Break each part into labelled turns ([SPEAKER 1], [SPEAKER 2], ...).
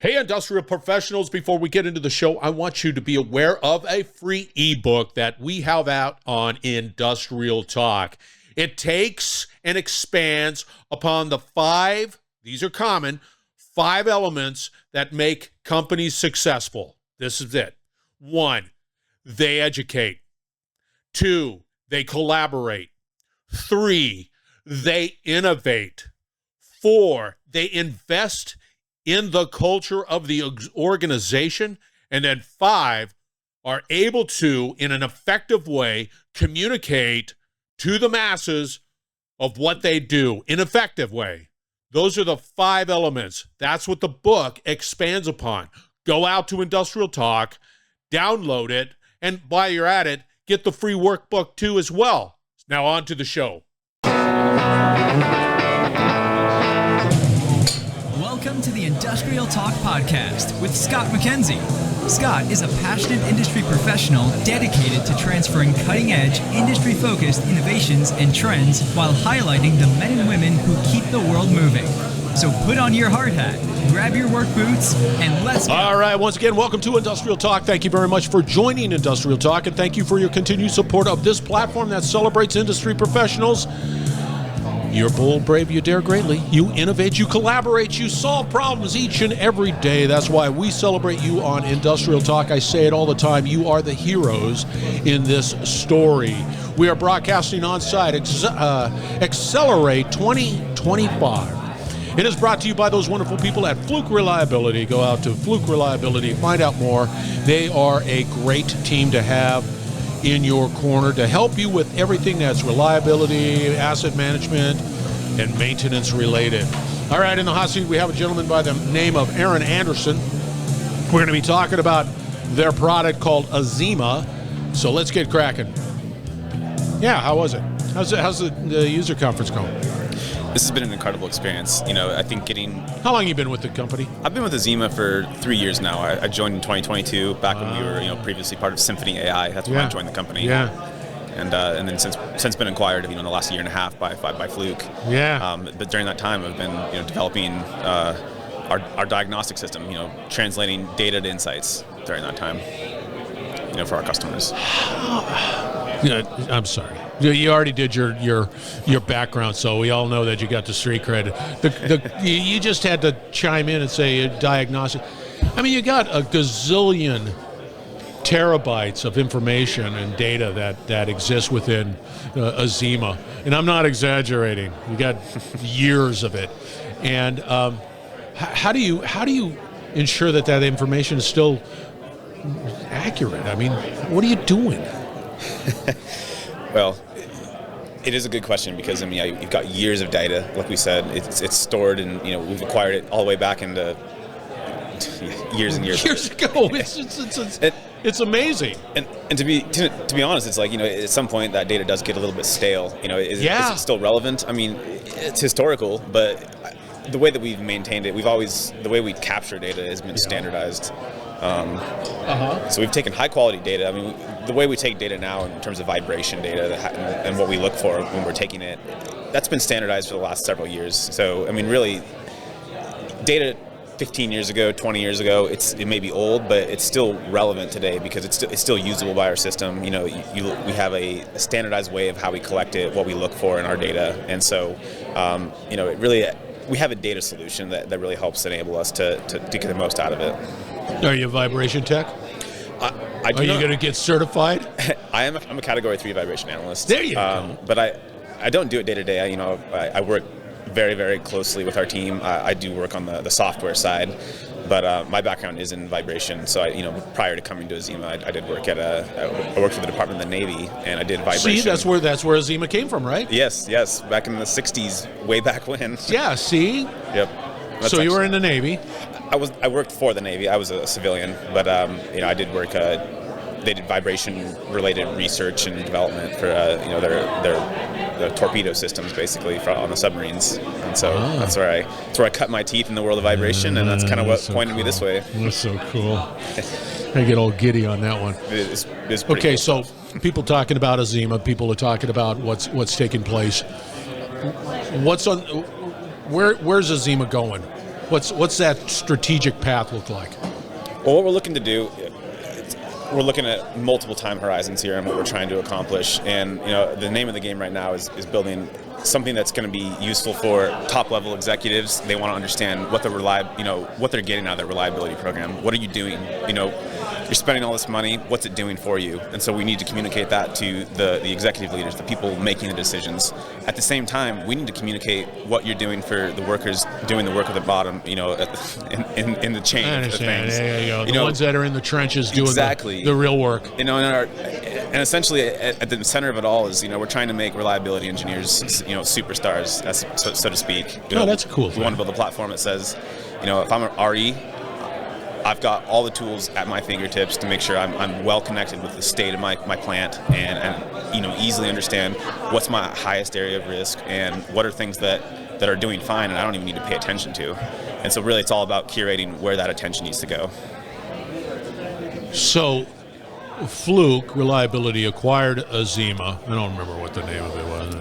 [SPEAKER 1] Hey, industrial professionals, before we get into the show, I want you to be aware of a free ebook that we have out on Industrial Talk. It takes and expands upon the these are common, 5 elements that make companies successful. This is it. 1, they educate. 2, they collaborate. 3, they innovate. 4, they invest in the culture of the organization. And then 5, are able to, in an effective way, communicate to the masses of what they do in an effective way. Those are the 5 elements. That's what the book expands upon. Go out to Industrial Talk, download it, and while you're at it, get the free workbook too as well. Now on to the show.
[SPEAKER 2] Welcome to the Industrial Talk Podcast with Scott MacKenzie. Scott is a passionate industry professional dedicated to transferring cutting-edge, industry-focused innovations and trends while highlighting the men and women who keep the world moving. So put on your hard hat, grab your work boots, and let's go.
[SPEAKER 1] All right, once again, welcome to Industrial Talk. Thank you very much for joining Industrial Talk, and thank you for your continued support of this platform that celebrates industry professionals. You're bold, brave, you dare greatly. You innovate, you collaborate, you solve problems each and every day. That's why we celebrate you on Industrial Talk. I say it all the time. You are the heroes in this story. We are broadcasting on site, Xcelerate 2025. It is brought to you by those wonderful people at Fluke Reliability. Go out to Fluke Reliability, find out more. They are a great team to have in your corner to help you with everything that's reliability, asset management, and maintenance related. All right, in the hot seat, we have a gentleman by the name of Aaron Anderson. We're going to be talking about their product called Azima. So let's get cracking. Yeah, how was it? How's the user conference going?
[SPEAKER 3] This has been an incredible experience. I think
[SPEAKER 1] How long have you been with the company?
[SPEAKER 3] I've been with Azima for 3 years now. I joined in 2022, back when we were, previously part of Symphony AI. That's when I joined the company.
[SPEAKER 1] Yeah.
[SPEAKER 3] And then since been acquired, in the last year and a half by Fluke.
[SPEAKER 1] Yeah.
[SPEAKER 3] But during that time, I've been, developing our diagnostic system. Translating data to insights during that time. For our customers.
[SPEAKER 1] I'm sorry. You already did your background, so we all know that you got the street cred. You just had to chime in and say diagnostic. I mean, you got a gazillion terabytes of information and data that exists within Azima, and I'm not exaggerating. You got years of it, and how do you ensure that information is still accurate? I mean, what are you doing?
[SPEAKER 3] Well, it is a good question because you've got years of data. Like we said, it's stored, and we've acquired it all the way back into years and years.
[SPEAKER 1] Years ago, it's amazing.
[SPEAKER 3] And to be honest, it's like at some point that data does get a little bit stale. Is it still relevant? I mean, it's historical, but the way that we've maintained it, the way we capture data has been standardized. So we've taken high quality data. I mean, the way we take data now in terms of vibration data and what we look for when we're taking it, that's been standardized for the last several years. So, I mean, really, data 15 years ago, 20 years ago, it may be old, but it's still relevant today because it's still usable by our system. We have a standardized way of how we collect it, what we look for in our data. And so, we have a data solution that really helps enable us to get the most out of it.
[SPEAKER 1] Are you a vibration tech?
[SPEAKER 3] Are you
[SPEAKER 1] going to get certified?
[SPEAKER 3] I'm a Category 3 vibration analyst.
[SPEAKER 1] There you go.
[SPEAKER 3] But I don't do it day to day. I work very, very closely with our team. I do work on the software side, but my background is in vibration. So prior to coming to Azima, I did work I worked for the Department of the Navy, and I did vibration.
[SPEAKER 1] See, that's where Azima came from, right?
[SPEAKER 3] Yes, back in the '60s, way back when.
[SPEAKER 1] Yeah. See.
[SPEAKER 3] Yep.
[SPEAKER 1] So you were in the Navy.
[SPEAKER 3] I worked for the Navy. I was a civilian, but I did work. They did vibration-related research and development for their torpedo systems, basically on the submarines. And so that's where I cut my teeth in the world of vibration, and that's kind of what pointed me this way.
[SPEAKER 1] That's so cool. I get all giddy on that one.
[SPEAKER 3] It's
[SPEAKER 1] okay,
[SPEAKER 3] cool.
[SPEAKER 1] So people talking about Azima, people are talking about what's taking place. Where's Azima going? What's that strategic path look like?
[SPEAKER 3] Well, what we're looking to do, we're looking at multiple time horizons here and what we're trying to accomplish. And the name of the game right now is building something that's going to be useful for top-level executives. They want to understand what what they're getting out of their reliability program. What are you doing? You're spending all this money. What's it doing for you? And so we need to communicate that to the executive leaders, the people making the decisions. At the same time, we need to communicate what you're doing for the workers doing the work at the bottom. In the chain.
[SPEAKER 1] I understand.
[SPEAKER 3] Of things.
[SPEAKER 1] The ones that are in the trenches doing the real work.
[SPEAKER 3] And essentially at the center of it all is we're trying to make reliability engineers superstars, so to speak.
[SPEAKER 1] That's a cool thing.
[SPEAKER 3] We want to build a platform that says, if I'm an RE, I've got all the tools at my fingertips to make sure I'm well connected with the state of my plant and easily understand what's my highest area of risk and what are things that are doing fine and I don't even need to pay attention to. And so really it's all about curating where that attention needs to go.
[SPEAKER 1] So Fluke Reliability acquired Azima. I don't remember what the name of it was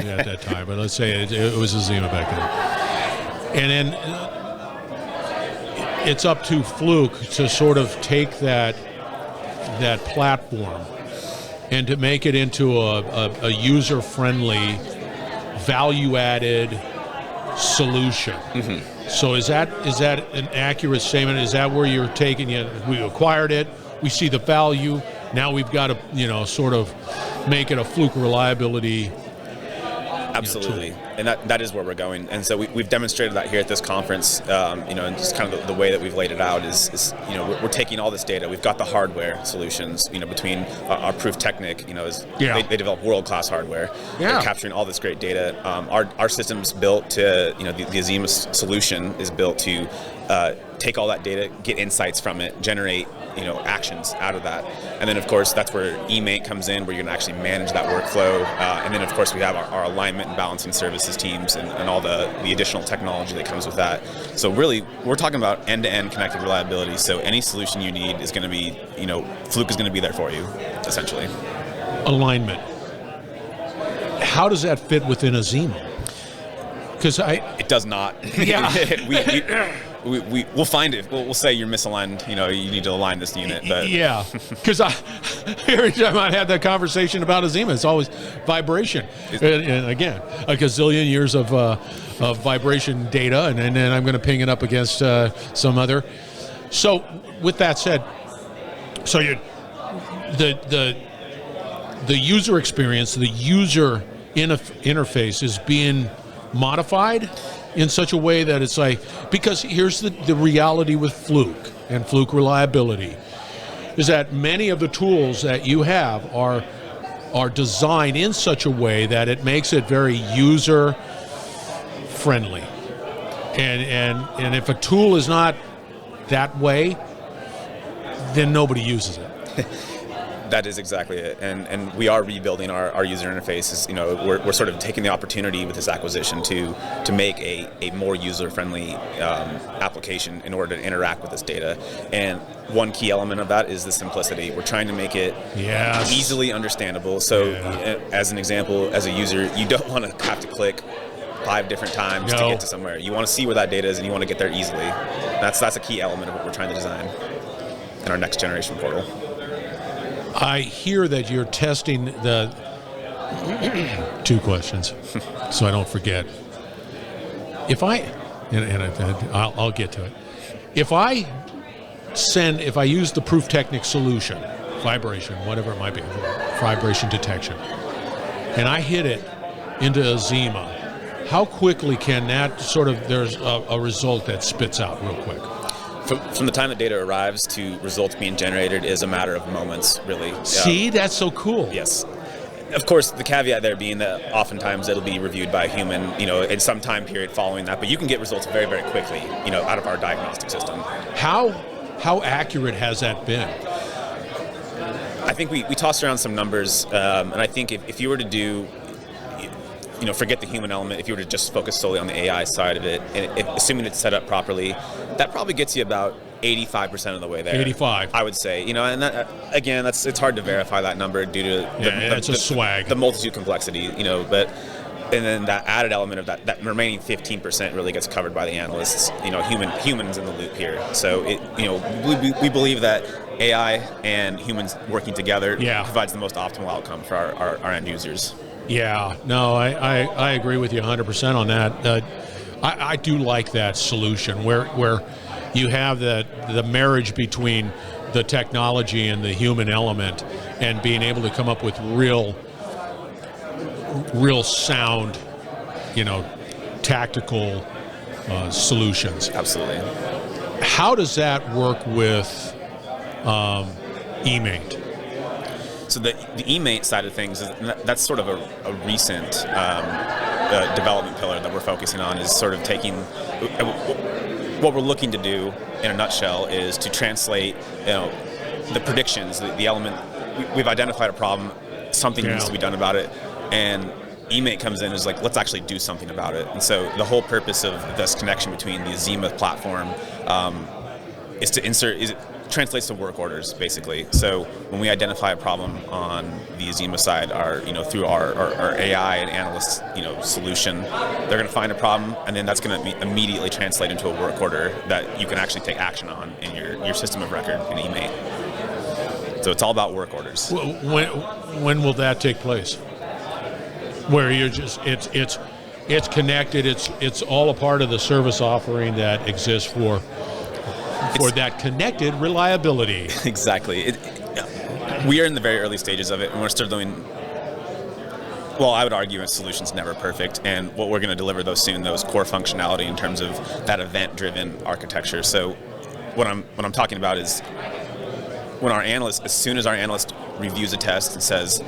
[SPEAKER 1] at that time, but let's say it was Azima back then. And then it's up to Fluke to sort of take that platform and to make it into a user-friendly, value-added solution. Mm-hmm. So is that an accurate statement? Is that where you're taking it? We acquired it. We see the value. Now we've got to, sort of make it a Fluke reliability.
[SPEAKER 3] Absolutely, and that is where we're going. And so we've demonstrated that here at this conference. And just kind of the way that we've laid it out is we're taking all this data. We've got the hardware solutions. Between our Proof Technic, they develop world-class hardware.
[SPEAKER 1] Yeah.
[SPEAKER 3] They're capturing all this great data. Our system's built to the Azima solution is built to take all that data, get insights from it, generate actions out of that. And then of course that's where eMaint comes in, where you're going to actually manage that workflow. And then of course we have our alignment and balancing services teams and all the additional technology that comes with that. So really we're talking about end-to-end connected reliability. So any solution you need is going to be, Fluke is going to be there for you, essentially.
[SPEAKER 1] Alignment. How does that fit within Azima? Because
[SPEAKER 3] it does not.
[SPEAKER 1] Yeah.
[SPEAKER 3] We'll find it. We'll say you're misaligned. You need to align this unit. But
[SPEAKER 1] yeah, because every time I have that conversation about Azima, it's always vibration. And again, a gazillion years of vibration data, and then I'm going to ping it up against some other. So with that said, so the user experience, the user interface is being modified in such a way that it's like, because here's the reality with Fluke and Fluke reliability, is that many of the tools that you have are designed in such a way that it makes it very user friendly. And if a tool is not that way, then nobody uses it.
[SPEAKER 3] That is exactly it, and we are rebuilding our user interfaces. We're sort of taking the opportunity with this acquisition to make a more user-friendly application in order to interact with this data. And one key element of that is the simplicity. We're trying to make it easily understandable. So, as an example, as a user, you don't want to have to click 5 different times to get to somewhere. You want to see where that data is, and you want to get there easily. That's a key element of what we're trying to design in our next generation portal.
[SPEAKER 1] I hear that you're testing the 2 questions, so I don't forget. I'll get to it. If I use the Proof Technic solution, vibration, whatever it might be, vibration detection, and I hit it into Azima, how quickly can that there's a result that spits out real quick?
[SPEAKER 3] From the time the data arrives to results being generated is a matter of moments, really.
[SPEAKER 1] See, that's so cool.
[SPEAKER 3] Yes. Of course, the caveat there being that oftentimes it'll be reviewed by a human, in some time period following that, but you can get results very, very quickly, out of our diagnostic system.
[SPEAKER 1] How accurate has that been?
[SPEAKER 3] I think we tossed around some numbers, and I think if you were to do, forget the human element, if you were to just focus solely on the AI side of it, and assuming it's set up properly, that probably gets you about 85% of the way there.
[SPEAKER 1] 85,
[SPEAKER 3] I would say. And that, again, it's hard to verify that number due to
[SPEAKER 1] it's a swag.
[SPEAKER 3] The multitude complexity. But and then that added element of that remaining 15% really gets covered by the analysts. Humans in the loop here. So we believe that AI and humans working together provides the most optimal outcome for our end users.
[SPEAKER 1] Yeah, no, I agree with you 100% on that. I do like that solution where you have the marriage between the technology and the human element, and being able to come up with real sound, tactical solutions.
[SPEAKER 3] Absolutely.
[SPEAKER 1] How does that work with eMaint?
[SPEAKER 3] So the eMaint side of things, that's sort of a recent development pillar that we're focusing on, is sort of taking what we're looking to do in a nutshell is to translate the predictions, the element. We've identified a problem, something needs to be done about it, and eMaint comes in and is like, let's actually do something about it. And so the whole purpose of this connection between the Azima platform is to translates to work orders, basically. So when we identify a problem on the Azima side, through our AI and analyst solution, they're going to find a problem, and then that's going to immediately translate into a work order that you can actually take action on in your system of record in eMaint. So it's all about work orders.
[SPEAKER 1] When will that take place? Where you're just it's connected. It's all a part of the service offering that exists for that connected reliability.
[SPEAKER 3] Exactly. We are in the very early stages of it, and we're still doing. Well, I would argue a solution's never perfect, and what we're going to deliver those core functionality in terms of that event-driven architecture. So, what I'm talking about is when as soon as our analyst reviews a test and says,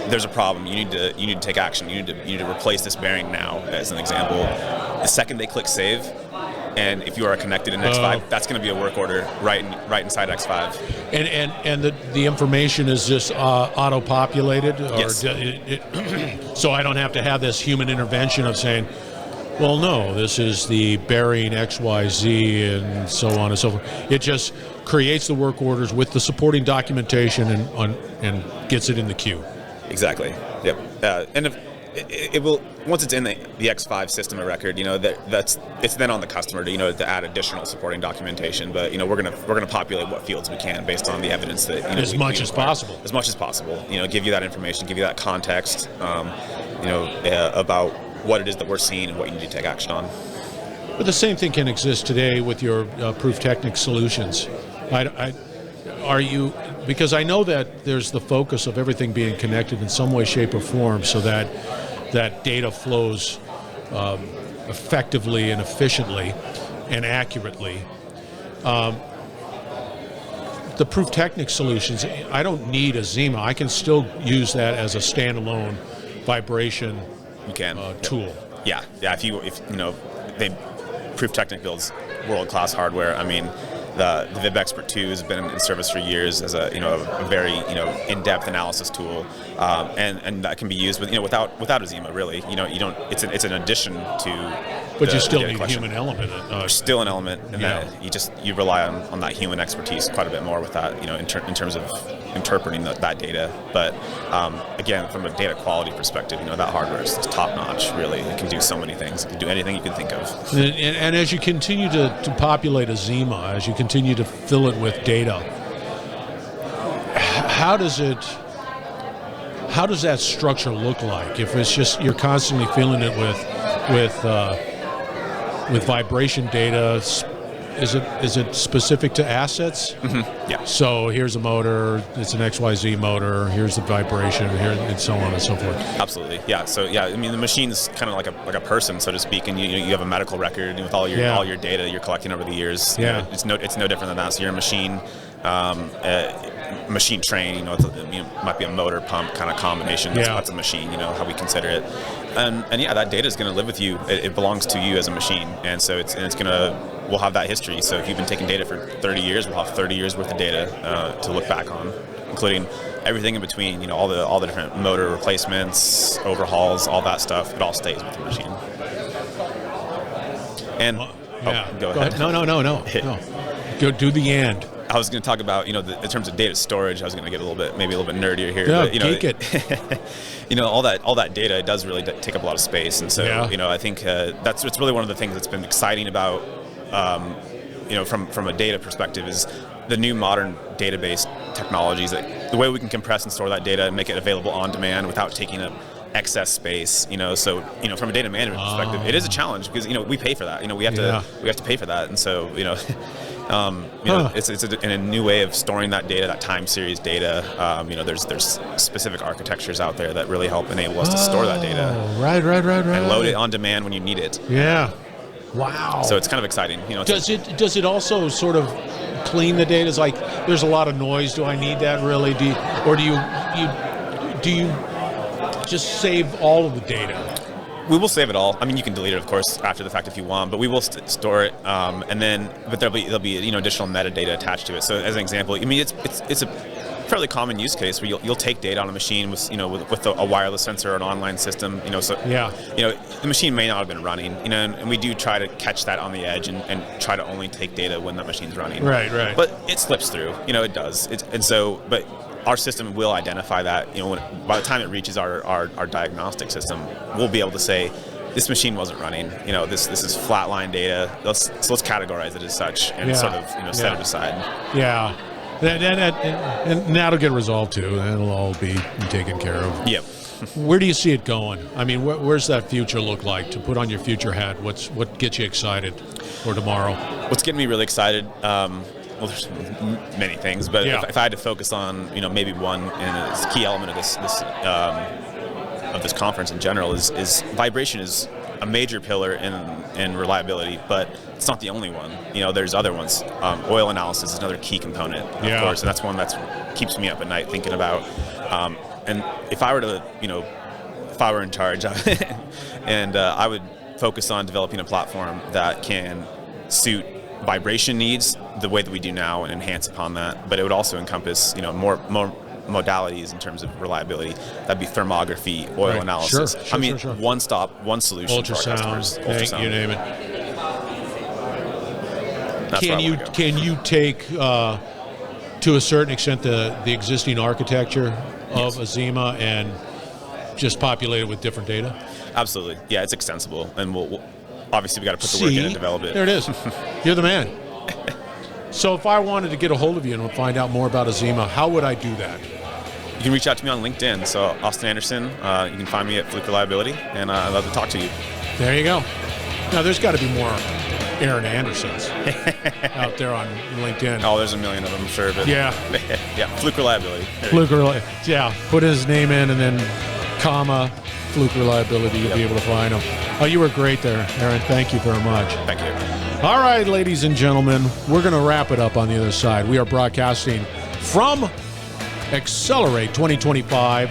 [SPEAKER 3] there's a problem, you need to take action, you need to replace this bearing now, as an example. The second they click save, and if you are connected in X5, that's going to be a work order right inside X5.
[SPEAKER 1] And the information is just auto-populated?
[SPEAKER 3] Yes.
[SPEAKER 1] So I don't have to have this human intervention of saying, well, no, this is the bearing XYZ and so on and so forth. It just creates the work orders with the supporting documentation and gets it in the queue.
[SPEAKER 3] Exactly. Yep. And if it will, once it's in the X5 system of record, it's then on the customer to add additional supporting documentation. But we're gonna populate what fields we can based on the evidence that
[SPEAKER 1] as much as possible.
[SPEAKER 3] As much as possible. Give you that information, give you that context. About what it is that we're seeing and what you need to take action on.
[SPEAKER 1] But the same thing can exist today with your Proof Technic solutions. Because I know that there's the focus of everything being connected in some way, shape, or form, so that data flows effectively and efficiently and accurately. The Proof Technic solutions, I don't need Azima. I can still use that as a standalone vibration tool.
[SPEAKER 3] Yeah. Proof Technic builds world-class hardware. I mean, the VibExpert 2 has been in service for years as a very in-depth analysis tool, and that can be used without Azima really. It's an addition to.
[SPEAKER 1] But you still need a human element.
[SPEAKER 3] There's still an element, and that you rely on that human expertise quite a bit more with that, in terms of interpreting that data. But again, from a data quality perspective, that hardware is top notch. Really, it can do so many things. It can do anything you can think of.
[SPEAKER 1] And as you continue to populate Azima, as you continue to fill it with data, how does that structure look like? If it's just you're constantly filling it with vibration data, is it specific to assets?
[SPEAKER 3] Mm-hmm. Yeah.
[SPEAKER 1] So here's a motor, it's an XYZ motor, here's the vibration, here, and so on and so forth.
[SPEAKER 3] Absolutely. Yeah. So I mean, the machine's kind of like a person, so to speak, and you have a medical record with all your data you're collecting over the years.
[SPEAKER 1] Yeah.
[SPEAKER 3] It's no different than that. So you're a machine. Machine train, it might be a motor pump kind of combination. That's a machine, how we consider it. And that data is going to live with you. It belongs to you as a machine, and so we'll have that history. So if you've been taking data for 30 years, we'll have 30 years worth of data to look back on, including everything in between. All the different motor replacements, overhauls, all that stuff. It all stays with the machine. And
[SPEAKER 1] go ahead.
[SPEAKER 3] Go ahead.
[SPEAKER 1] No. Go do the and.
[SPEAKER 3] I was going to talk about, in terms of data storage, I was going to get maybe a little bit nerdier here.
[SPEAKER 1] Yeah,
[SPEAKER 3] but,
[SPEAKER 1] geek it.
[SPEAKER 3] all that data, it does really take up a lot of space. And so, I think it's really one of the things that's been exciting about, from a data perspective is the new modern database technologies, the way we can compress and store that data and make it available on demand without taking up excess space. So from a data management perspective, it is a challenge because we pay for that. We have to pay for that, and so it's in a new way of storing that data, that time series data. There's specific architectures out there that really help enable us to store that data.
[SPEAKER 1] Right.
[SPEAKER 3] And load it on demand when you need it.
[SPEAKER 1] Yeah. Wow.
[SPEAKER 3] So it's kind of exciting.
[SPEAKER 1] Does it also sort of clean the data? It's like there's a lot of noise. Do I need that really? Do you just save all of the data?
[SPEAKER 3] We will save it all. I mean, you can delete it, of course, after the fact if you want, but we will store it, but there'll be additional metadata attached to it. So, as an example, I mean, it's a fairly common use case where you'll take data on a machine with a wireless sensor or an online system. The machine may not have been running. And we do try to catch that on the edge and try to only take data when that machine's running.
[SPEAKER 1] Right.
[SPEAKER 3] But it slips through. It does. But our system will identify that. By the time it reaches our diagnostic system, we'll be able to say, this machine wasn't running. This is flatline data. Let's categorize it as such and sort of set it aside.
[SPEAKER 1] Yeah, and that'll get resolved too. That'll all be taken care of.
[SPEAKER 3] Yep.
[SPEAKER 1] Where do you see it going? I mean, where's that future look like? To put on your future hat, what gets you excited for tomorrow?
[SPEAKER 3] What's getting me really excited? Well, there's many things, but if I had to focus on, maybe one, and it's a key element of this conference in general is vibration is a major pillar in reliability, but it's not the only one. There's other ones. Oil analysis is another key component, of course, and that's one that keeps me up at night thinking about. And if I were in charge, and I would focus on developing a platform that can suit vibration needs the way that we do now and enhance upon that, but it would also encompass more modalities in terms of reliability. That'd be thermography, oil analysis.
[SPEAKER 1] Sure.
[SPEAKER 3] One stop, one solution for our customers.
[SPEAKER 1] Ultrasound, you name it. Can you take to a certain extent the existing architecture of Azima and just populate it with different data?
[SPEAKER 3] Absolutely. Yeah, it's extensible, and we'll obviously we got to put the work in and develop it.
[SPEAKER 1] There it is. You're the man. So if I wanted to get a hold of you and find out more about Azima, how would I do that?
[SPEAKER 3] You can reach out to me on LinkedIn. So Austin Anderson, you can find me at Fluke Reliability, and I'd love to talk to you.
[SPEAKER 1] There you go. Now there's got to be more Aaron Andersons out there on LinkedIn.
[SPEAKER 3] Oh, there's a million of them, I'm sure. But
[SPEAKER 1] yeah,
[SPEAKER 3] Fluke Reliability.
[SPEAKER 1] Fluke Reliability. Yeah, put his name in and then comma Fluke Reliability. You'll be able to find him. Oh, you were great there, Aaron. Thank you very much.
[SPEAKER 3] Thank you.
[SPEAKER 1] All right, ladies and gentlemen, we're going to wrap it up on the other side. We are broadcasting from Xcelerate 2025.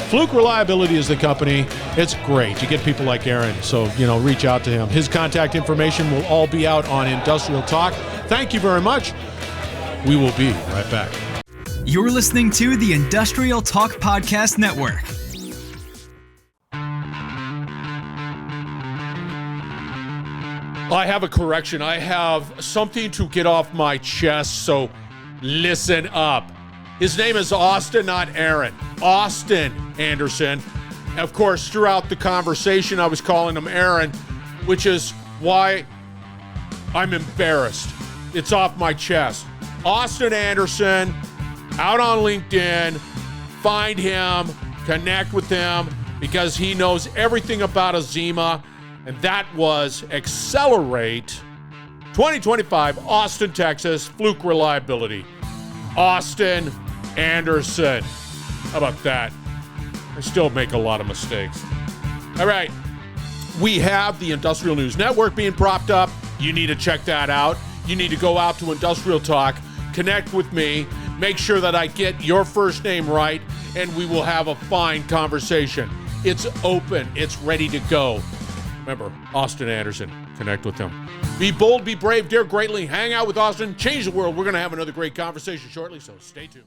[SPEAKER 1] Fluke Reliability is the company. It's great. You get people like Aaron, so, reach out to him. His contact information will all be out on Industrial Talk. Thank you very much. We will be right back.
[SPEAKER 2] You're listening to the Industrial Talk Podcast Network.
[SPEAKER 1] I have a correction. I have something to get off my chest, so listen up. His name is Austin, not Aaron. Austin Anderson. Of course, throughout the conversation, I was calling him Aaron, which is why I'm embarrassed. It's off my chest. Austin Anderson, out on LinkedIn. Find him, connect with him, because he knows everything about Azima. And that was Xcelerate 2025, Austin, Texas, Fluke Reliability. Austin Anderson. How about that? I still make a lot of mistakes. All right. We have the Industrial News Network being propped up. You need to check that out. You need to go out to Industrial Talk, connect with me, make sure that I get your first name right, and we will have a fine conversation. It's open. It's ready to go. Remember, Austin Anderson, connect with him. Be bold, be brave, dare greatly. Hang out with Austin, change the world. We're going to have another great conversation shortly, so stay tuned.